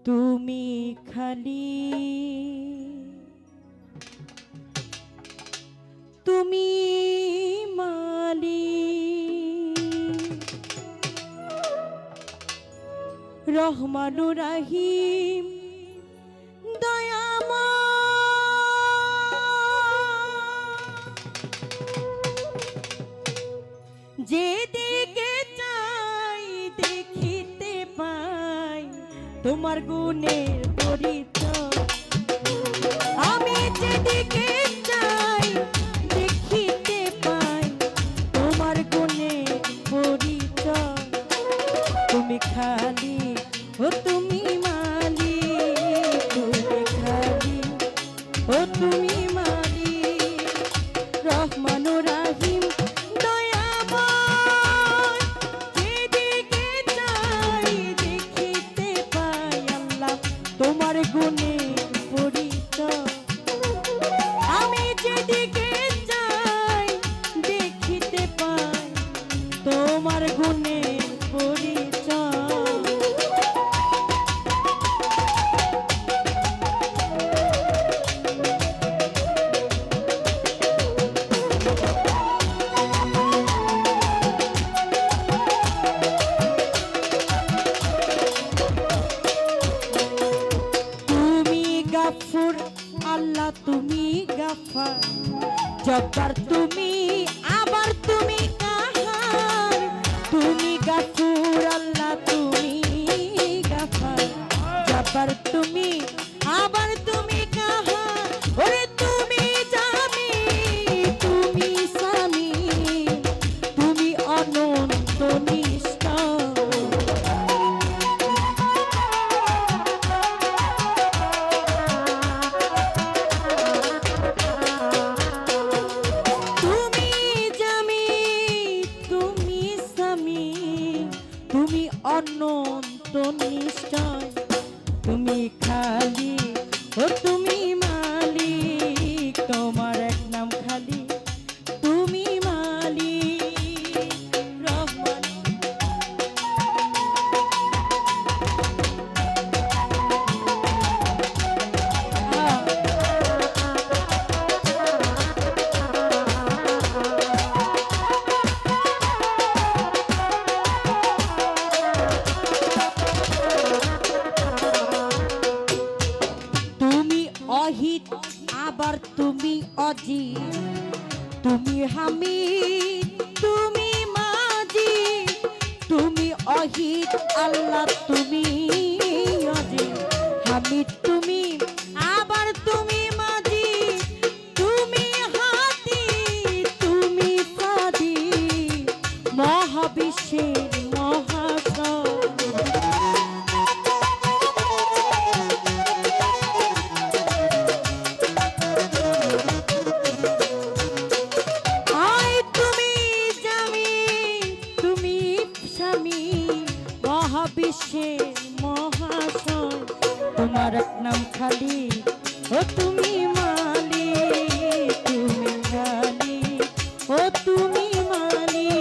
তুমি খালি তুমি মালিক রহমানুর রহিম যেদিকে চাই দেখিতে পাই তোমার গুণের পরিচয়। আমি যেদিকে চাই দেখিতে পাই তোমার গুণের পরিচয়। তুমি খালি ও তুমি মালিক, তুমি খালি ও তুমি মালিক রহমানুর রহিম তোমার গুণে পরিচয়। আমি যেদিকে যাই দেখিতে পাই তোমার গুণে পরিচয়। আল্লাহ তুমি গাফার, জব্বার তুমি, আবার তুমি কাহার। তুমি গাফুর আল্লাহ তুমি গাফার, জব্বার তুমি, আবার তুমি কাহার। ওরে তুমি জামি, তুমি সামি, তুমি অনন্ত নিষ্ঠা। তুমি অনন্ত নিশ্চয়, তুমি খালি ও তুমি মালিক, তোমার এক নাম খালি তুমি মালিক রহমান। অহিত আবার তুমি অজিত, তুমি হামিদ তুমি মাজি। তুমি অহিত আল্লাহ তুমি অজিত, হামিদ তুমি, আবার তুমি মাজি। তুমি হাতি তুমি ফাদি, মহাবিশ্বের মহাশয়। মহাবিশ্বের মহাশয়, তোমার এক নাম খালি ও তুমি মালিক, তুমি খালি ও তুমি মালিক।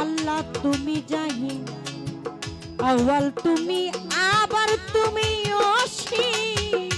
আল্লাহ তুমি জাহিন, আউয়াল তুমি, আবার তুমি অসীম।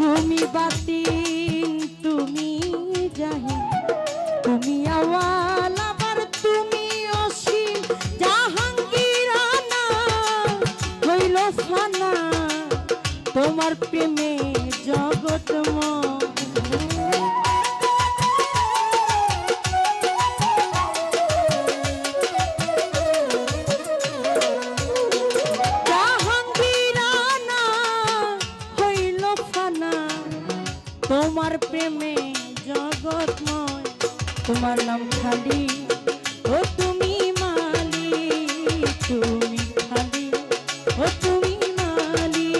তুমি বাতিন তুমি জাহিন, তুমি আউয়াল, আবার তুমি অসীম। জাহাঙ্গীরানা হইল ফানা, তোমার প্রেমে জগৎময়। জাহাঙ্গীরানা হইল ফানা, তোমার প্রেমে জগৎময়। তোমার নাম খালি ও তুমি মালিক, তুমি খালি ও ও তুমি মালিক।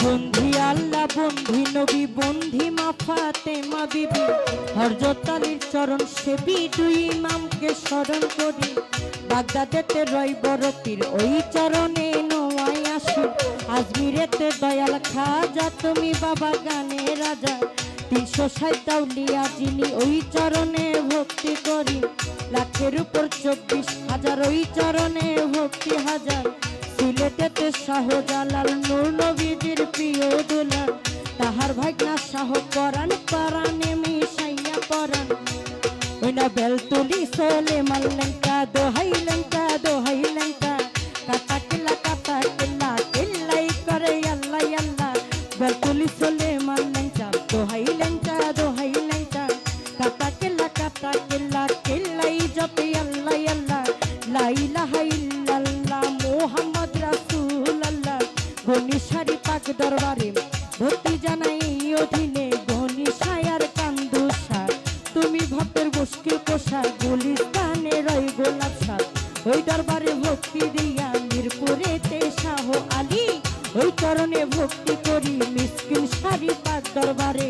বন্ধি আল্লাহ বন্ধি নবী বন্ধি মা ফাতেমা বিবি হযরত আলীর চরণ সেবী দুই ইমামকে স্মরণ করি। বাগদাদেতে রয় বড় পীর ওই চরণে নোয়াই আসি। আজমিরেতে দয়াল খাজা তুমি বাবা গানে রাজা। 360 আউলিয়া যিনি ওই চরণে ভক্তি করি। লাখের উপর 24,000 ওই চরণে ভক্তি হাজার। সিলেটেতে শাহজালাল নূর নবীজির প্রিয় দুলাল। তাহার ভাগনা শাহ পরাণ পরাণে মিশাইয়া পরাণ। ওই না বেলতুলি সোলে মাল্লেঙ্কা দোহাই লেঙ্কা কাটা কিল্লা কিল্লাই করে আল্লাহ আল্লাহ। বেলতুলি সোলে মাল্লেঙ্কা দোহাই লেঙ্কা কাটা কিল্লা কিল্লাই জপে আল্লাহ আল্লাহ। লা ইলাহা ইল্লাল্লাহ মুহাম্মদ রাসূলুল্লাহ। গনিশারি পাক দরবারে ভক্তি জানাই অধীনে। গনিশায়ার কান্দুসা তুমি ভক্তের মুশকিল কোষা। গুলিস্তানে রয় গোলাপ শাহ ওই দরবারে ভক্তি দিয়া। মিরপুরেতে শাহ আলী ওই চরণে ভক্তি করি। মিসকিন শাড়ি পাক দরবারে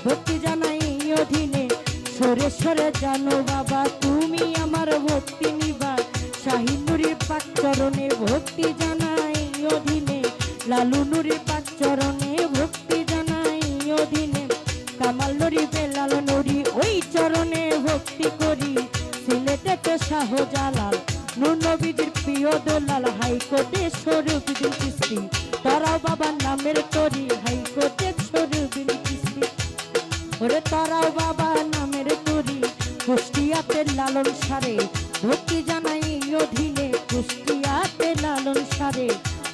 ভক্তি জানাই অধীনে। সরে সরে জানো বাবা তুমি আমার ভক্তি নিবা। শাহী নুরির পাক চরণে ভক্তি জানাই অধীনে। লালু নুরির পাক চরণে ভক্তি জানাই অধীনে। কামাল নুরি বেলাল নুরি ওই চরণে ভক্তি করি। সিলেটেতে শাহজালাল নূর নবীজির প্রিয় দোলাল। হাইকোর্টে শরীফুদ্দীন চিশতি তারাও বাবা নামের তরি। হাইকোর্টে শরীফুদ্দীন চিশতি ওরে তারাও বাবা নামের তরি। কুষ্টিয়াতে লালন সারে ভক্তি জানাই অধীনে। কুষ্টিয়াতে লালন সারে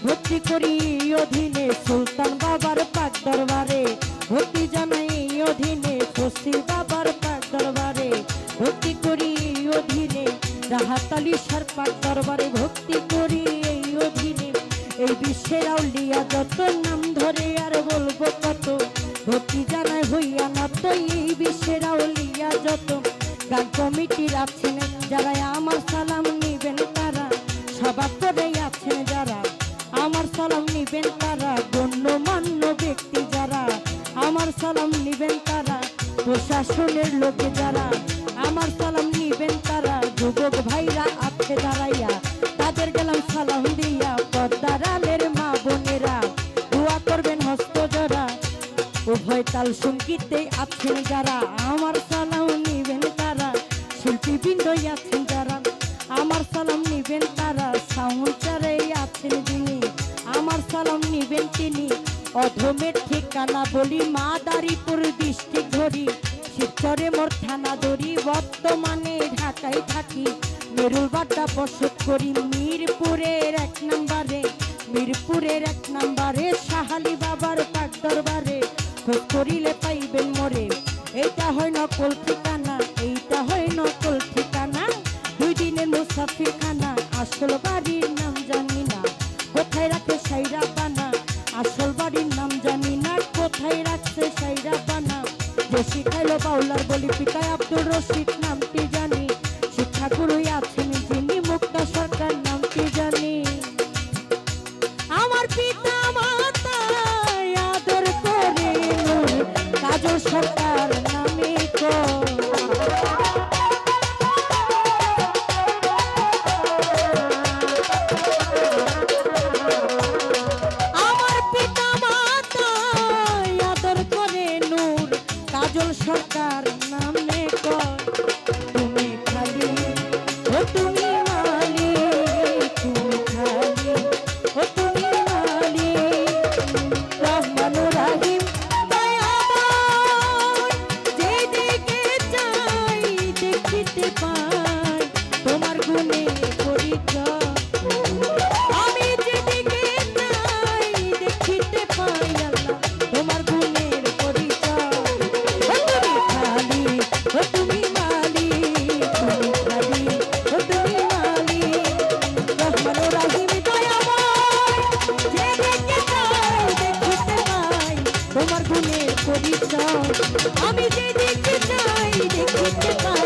ভক্তি করি অধীনে। সুলতান বাবার পাক দরবারে ভক্তি জানাই অধীনে। ফসি বাবার পাক দরবারে ভক্তি করি অধীনে। রাহাত আলী শাহর পাক দরবারে ভক্তি করি এই অধীনে। এই বিশ্বের আউলিয়া যত নাম ধরে আর বলবো কত। ভক্তি জানাই হইয়া না তো এই বিশ্বের আউলিয়া যত। গান কমিটির আছেন যারা আমার সালাম নিবেন তারা। সভাপতি আছেন যারা আমার সালাম নিবেন তারা। গণ্যমান্য ব্যক্তি যারা আমার সালাম নিবেন তারা। প্রশাসনের লোকে যারা আমার সালাম নিবেন তারা। যুবক ভাইরা আছে দাঁড়াইয়া তাদের গেলাম সালাম দিয়া। পর্দার আলের মা বোনেরা দোয়া করবেন হস্ত জোড়া। উভয় তাল সঙ্গীতে আছেন যারা আমার সালাম নিবেন তারা। শিল্পীবৃন্দ আছেন যারা আমার সালাম নিবেন তারা। সাউন্ড চারে আছেন যিনি আমার সালাম নিবেন তিনি। অধমের ঠিকানা বলি মাদারীপুর ডিস্ট্রিক্ট ধরি। শিবচরে মোর থানা ধরি বর্তমানে ঢাকায় থাকি। মেরুল বাড্ডা বসত করি মিরপুরের 1 নম্বরে। শাহালি বাবার পাক দরবারে খোঁজ করিলে পাইবেন মোরে। এইটা হয় নকল ঠিকানা দুই দিনের মুসাফির খানা। আসল বাড়ির নাম জানি না কোথায় রাখে সাইরা বানা। আসল বাড়ির নাম জানি না কোথায় রাখছে সাইরা বানা। যে শিখাইলো বাউলার বলি পিতায় আব্দুর রশিদ নামটি জানি। শিক্ষাগুরুই আছেন যিনি মুক্তা সরকার নামটি জানি। আমার পিতা মাতা আদর করে নূর কাজল সরকার নামে কো। আমার পিতা মাতা আদর করে নূর কাজল সরকার নামে কো। তুমি খালি ও তুমি মালিক তুমি খালি ও তুমি মালিক। রহমানুর রহিম দয়াময় যেদিকে চাই দেখিতে পাই তোমার গুণে পরিচয়। আমি যেদিকে চাই দেখিতে পাই আল্লাহ তোমার গুণের পরিচয়। ও তুমি খালি ও তুমি পরিচয় আমি যে দেখতে চাই দেখিতে পাই